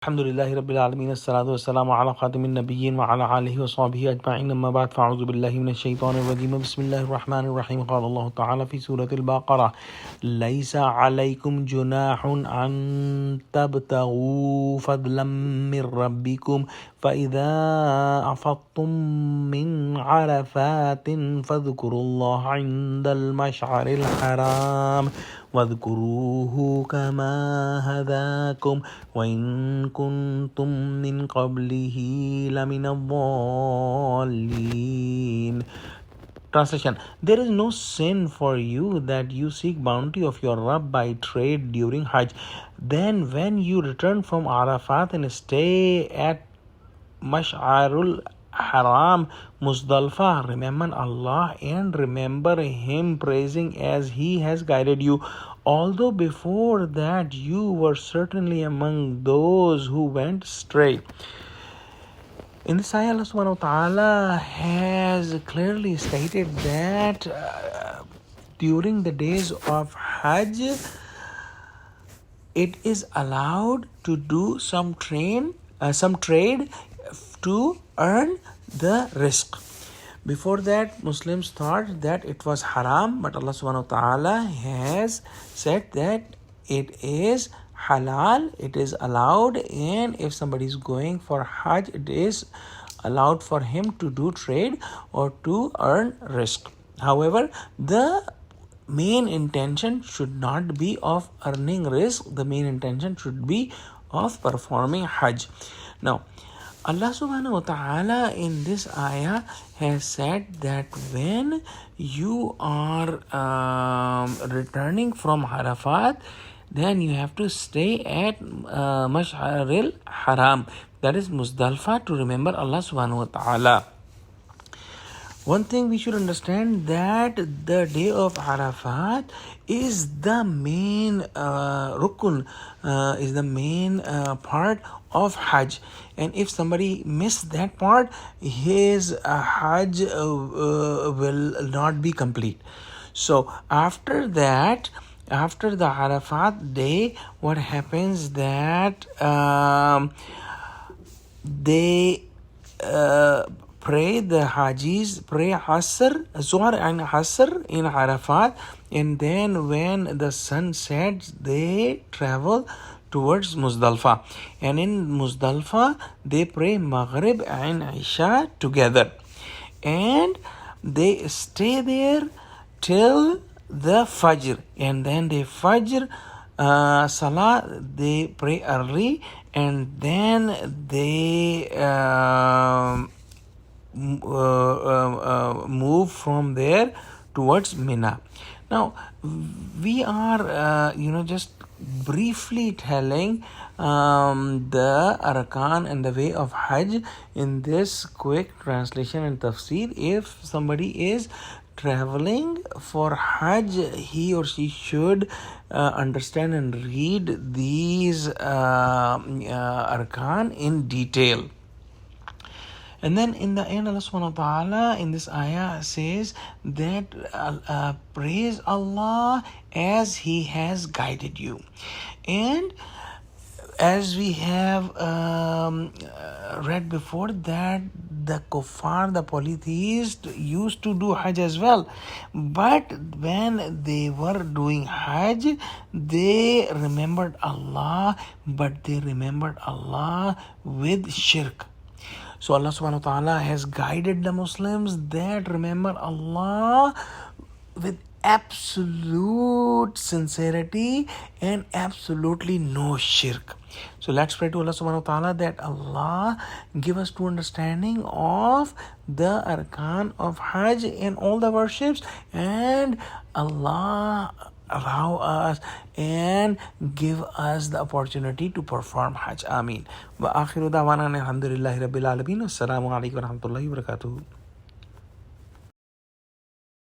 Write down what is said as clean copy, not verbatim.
Alhamdulillahi Rabbil Alameen, as-salatu was-salamu ala khatimin nabiyyin wa ala alihi wa sahbihi ajma'in, amma ba'd, fa'udhu billahi minash shaitanir rajim, bismillahir rahmanir rahim. Qala Allah ta'ala fi Sora Al-Baqara, laysa alaykum junahun an tabtaghu fadlan min rabbikum فإذا أفضتم من عرفات فاذكروا الله عند المشعر الحرام واذكروه كما هداكم وإن كنتم من قبله لمن الضالين. Translation: There is no sin for you that you seek bounty of your Rabb by trade during Hajj. Then when you return from Arafat and stay at Mash'arul Haram, Muzdalfa, remember Allah and remember Him, praising as He has guided you. Although before that you were certainly among those who went astray. In this ayah, Allah subhanahu wa ta'ala has clearly stated that during the days of Hajj, it is allowed to do some trade to earn the rizq. Before that, Muslims thought that it was haram, but Allah subhanahu wa ta'ala has said that it is halal, it is allowed, and if somebody is going for Hajj, it is allowed for him to do trade or to earn rizq. However, the main intention should not be of earning rizq, the main intention should be of performing Hajj. Now, Allah subhanahu wa ta'ala in this ayah has said that when you are returning from Arafat, then you have to stay at Mash'aril Haram, that is Muzdalfa, to remember Allah subhanahu wa ta'ala. One thing we should understand, that the day of Arafat is the main rukun, is the main part of Hajj, and if somebody missed that part, his Hajj will not be complete. So after that, after the Arafat day, what happens that they pray, the Hajis pray Asr, Zuhr and Asr in Arafat, and then when the sun sets, they travel towards Muzdalfa, and in Muzdalfa they pray Maghrib and Isha together, and they stay there till the Fajr, and then the Fajr Salah they pray early, and then they move from there towards Mina. Now we are just briefly telling the arkan and the way of Hajj in this quick translation and tafsir. If somebody is traveling for Hajj, he or she should understand and read these arkan in detail. And then in the end, Allah subhanahu wa ta'ala in this ayah says that praise Allah as He has guided you. And as we have read before, that the kuffar, the polytheists, used to do Hajj as well. But when they were doing Hajj, they remembered Allah, but they remembered Allah with shirk. So Allah subhanahu wa ta'ala has guided the Muslims that remember Allah with absolute sincerity and absolutely no shirk. So let's pray to Allah subhanahu wa ta'ala that Allah give us true understanding of the arkan of Hajj and all the worships, and Allah allow us and give us the opportunity to perform Hajj. Ameen. Wa akhiru da'wana alhamdulillahi rabbil alamin. Assalamu alaikum wa rahmatullahi wa barakatuh.